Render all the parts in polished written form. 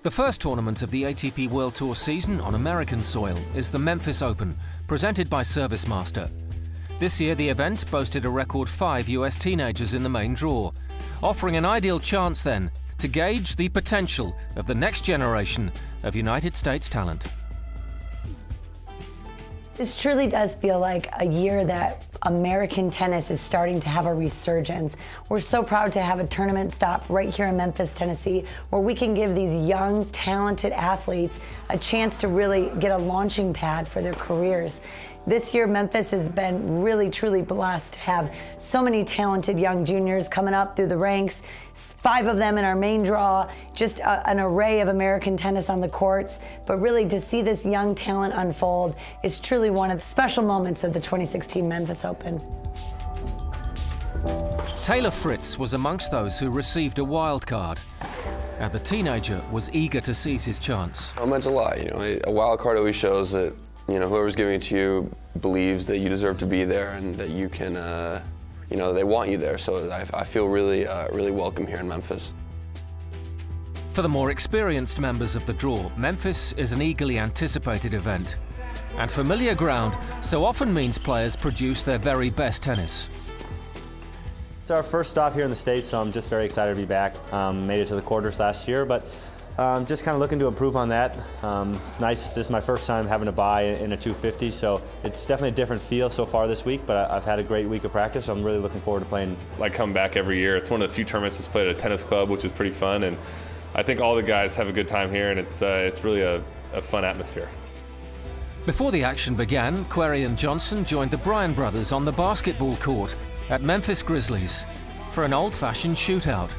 The first tournament of the ATP World Tour season on American soil is the Memphis Open, presented by ServiceMaster. This year the event boasted a record 5 US teenagers in the main draw, offering an ideal chance then to gauge the potential of the next generation of United States talent. This truly does feel like a year that American tennis is starting to have a resurgence. We're so proud to have a tournament stop right here in Memphis, Tennessee, where we can give these young, talented athletes a chance to really get a launching pad for their careers. This year, Memphis has been really, truly blessed to have so many talented young juniors coming up through the ranks, 5 of them in our main draw, just an array of American tennis on the courts. But really, to see this young talent unfold is truly one of the special moments of the 2016 Memphis Open. Taylor Fritz was amongst those who received a wild card, and the teenager was eager to seize his chance. It meant a lot. A wild card always shows that whoever's giving it to you believes that you deserve to be there and that you can, they want you there. So I feel really, really welcome here in Memphis. For the more experienced members of the draw, Memphis is an eagerly anticipated event. And familiar ground so often means players produce their very best tennis. It's our first stop here in the States, so I'm just very excited to be back. Made it to the quarters last year, but just kind of looking to improve on that. It's nice, this is my first time having a bye in a 250, so it's definitely a different feel so far this week, but I've had a great week of practice, so I'm really looking forward to playing. I come back every year. It's one of the few tournaments that's played at a tennis club, which is pretty fun, and I think all the guys have a good time here, and it's really a fun atmosphere. Before the action began, Querrey and Johnson joined the Bryan brothers on the basketball court at Memphis Grizzlies for an old-fashioned shootout.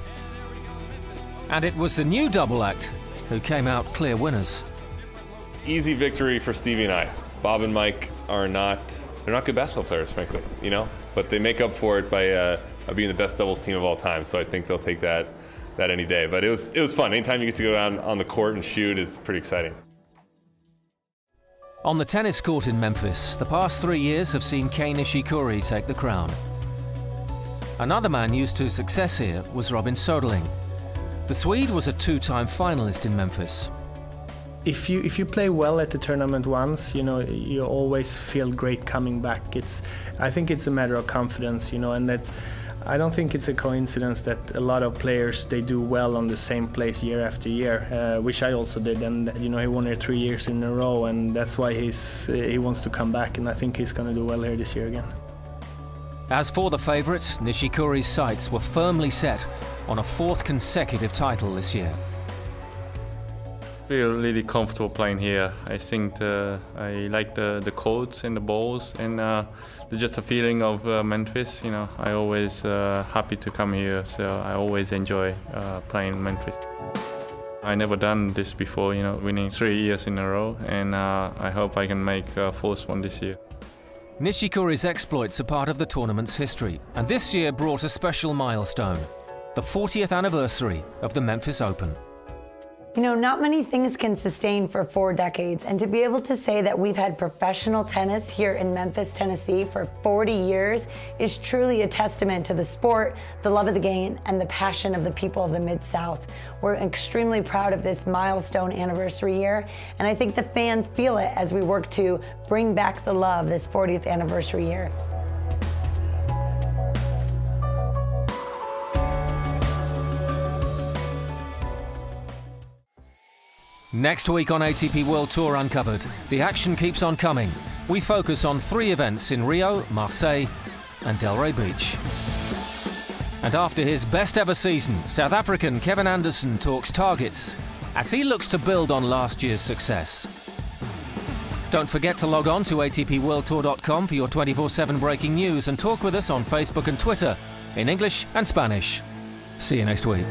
And it was the new double act who came out clear winners. Easy victory for Stevie and I. Bob and Mike they're not good basketball players, frankly, but they make up for it by being the best doubles team of all time. So I think they'll take that any day. But it was fun. Anytime you get to go down on the court and shoot is pretty exciting. On the tennis court in Memphis, the past 3 years have seen Kei Nishikori take the crown. Another man used to success here was Robin Soderling. The Swede was a 2-time finalist in Memphis. If you play well at the tournament once, you always feel great coming back. I think it's a matter of confidence, and I don't think it's a coincidence that a lot of players, they do well on the same place year after year, which I also did, and he won here 3 years in a row, and that's why he wants to come back, and I think he's going to do well here this year again. As for the favourite, Nishikori's sights were firmly set on a 4th consecutive title this year. I feel really comfortable playing here. I think I like the courts and the balls, and just the feeling of Memphis. I always happy to come here, so I always enjoy playing Memphis. I never done this before, winning 3 years in a row, and I hope I can make 4th one this year. Nishikori's exploits are part of the tournament's history, and this year brought a special milestone, the 40th anniversary of the Memphis Open. Not many things can sustain for 4 decades, and to be able to say that we've had professional tennis here in Memphis, Tennessee for 40 years is truly a testament to the sport, the love of the game, and the passion of the people of the Mid-South. We're extremely proud of this milestone anniversary year, and I think the fans feel it as we work to bring back the love this 40th anniversary year. Next week on ATP World Tour Uncovered, the action keeps on coming. We focus on 3 events in Rio, Marseille and Delray Beach. And after his best ever season, South African Kevin Anderson talks targets as he looks to build on last year's success. Don't forget to log on to atpworldtour.com for your 24/7 breaking news and talk with us on Facebook and Twitter in English and Spanish. See you next week.